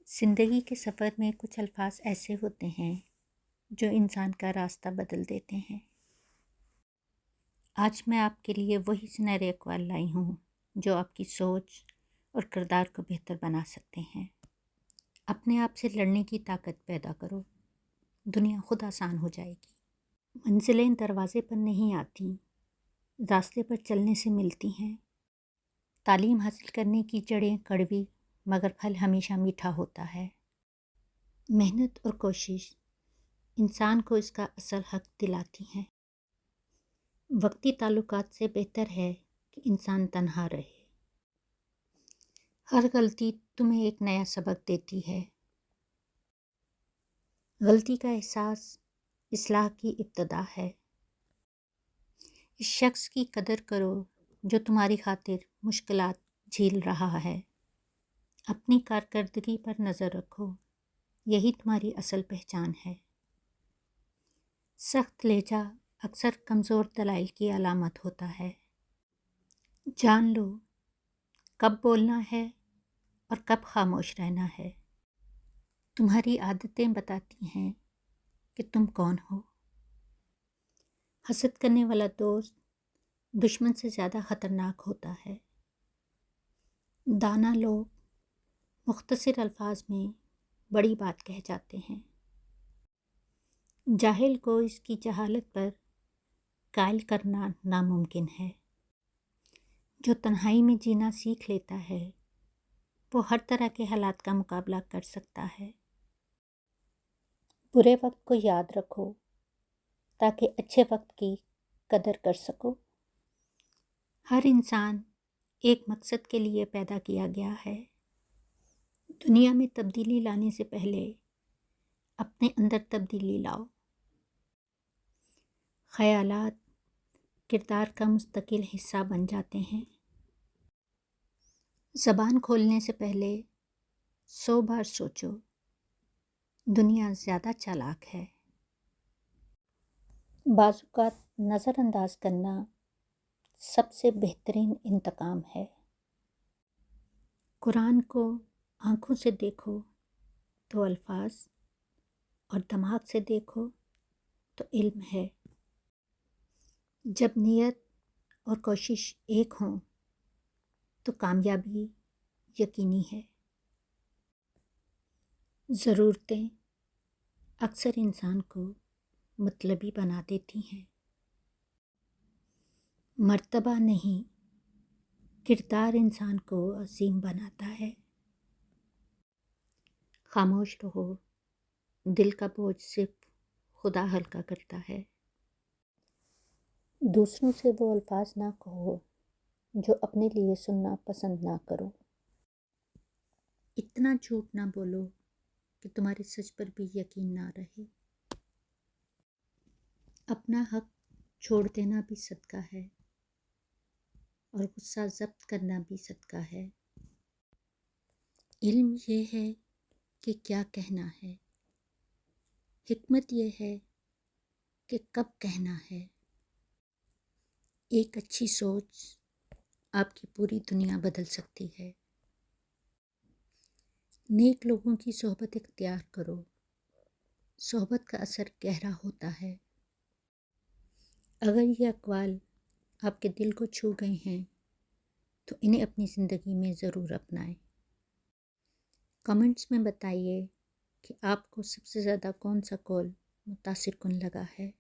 زندگی کے سفر میں کچھ الفاظ ایسے ہوتے ہیں جو انسان کا راستہ بدل دیتے ہیں۔ آج میں آپ کے لیے وہی سنہرے اقوال لائی ہوں جو آپ کی سوچ اور کردار کو بہتر بنا سکتے ہیں۔ اپنے آپ سے لڑنے کی طاقت پیدا کرو، دنیا خود آسان ہو جائے گی۔ منزلیں دروازے پر نہیں آتی، راستے پر چلنے سے ملتی ہیں۔ تعلیم حاصل کرنے کی جڑیں کڑوی مگر پھل ہمیشہ میٹھا ہوتا ہے۔ محنت اور کوشش انسان کو اس کا اصل حق دلاتی ہیں۔ وقتی تعلقات سے بہتر ہے کہ انسان تنہا رہے۔ ہر غلطی تمہیں ایک نیا سبق دیتی ہے۔ غلطی کا احساس اصلاح کی ابتدا ہے۔ اس شخص کی قدر کرو جو تمہاری خاطر مشکلات جھیل رہا ہے۔ اپنی کارکردگی پر نظر رکھو، یہی تمہاری اصل پہچان ہے۔ سخت لہجہ اکثر کمزور دلائل کی علامت ہوتا ہے۔ جان لو کب بولنا ہے اور کب خاموش رہنا ہے۔ تمہاری عادتیں بتاتی ہیں کہ تم کون ہو۔ حسد کرنے والا دوست دشمن سے زیادہ خطرناک ہوتا ہے۔ دانا لوگ مختصر الفاظ میں بڑی بات کہہ جاتے ہیں۔ جاہل کو اس کی جہالت پر قائل کرنا ناممکن ہے۔ جو تنہائی میں جینا سیکھ لیتا ہے وہ ہر طرح کے حالات کا مقابلہ کر سکتا ہے۔ برے وقت کو یاد رکھو تاکہ اچھے وقت کی قدر کر سکو۔ ہر انسان ایک مقصد کے لیے پیدا کیا گیا ہے۔ دنیا میں تبدیلی لانے سے پہلے اپنے اندر تبدیلی لاؤ۔ خیالات کردار کا مستقل حصہ بن جاتے ہیں۔ زبان کھولنے سے پہلے 100 بار سوچو، دنیا زیادہ چالاک ہے۔ بعض اوقات نظر انداز کرنا سب سے بہترین انتقام ہے۔ قرآن کو آنکھوں سے دیکھو تو الفاظ اور دماغ سے دیکھو تو علم ہے۔ جب نیت اور کوشش ایک ہوں تو کامیابی یقینی ہے۔ ضرورتیں اکثر انسان کو مطلبی بنا دیتی ہیں۔ مرتبہ نہیں، کردار انسان کو عظیم بناتا ہے۔ خاموش رہو، دل کا بوجھ صرف خدا ہلکا کرتا ہے۔ دوسروں سے وہ الفاظ نہ کہو جو اپنے لیے سننا پسند نہ کرو۔ اتنا جھوٹ نہ بولو کہ تمہارے سچ پر بھی یقین نہ رہے۔ اپنا حق چھوڑ دینا بھی صدقہ ہے اور غصہ ضبط کرنا بھی صدقہ ہے۔ علم یہ ہے کہ کیا کہنا ہے، حکمت یہ ہے کہ کب کہنا ہے۔ ایک اچھی سوچ آپ کی پوری دنیا بدل سکتی ہے۔ نیک لوگوں کی صحبت اختیار کرو، صحبت کا اثر گہرا ہوتا ہے۔ اگر یہ اقوال آپ کے دل کو چھو گئے ہیں تو انہیں اپنی زندگی میں ضرور اپنائیں۔ کمنٹس میں بتائیے کہ آپ کو سب سے زیادہ کون سا قول متاثر کن لگا ہے۔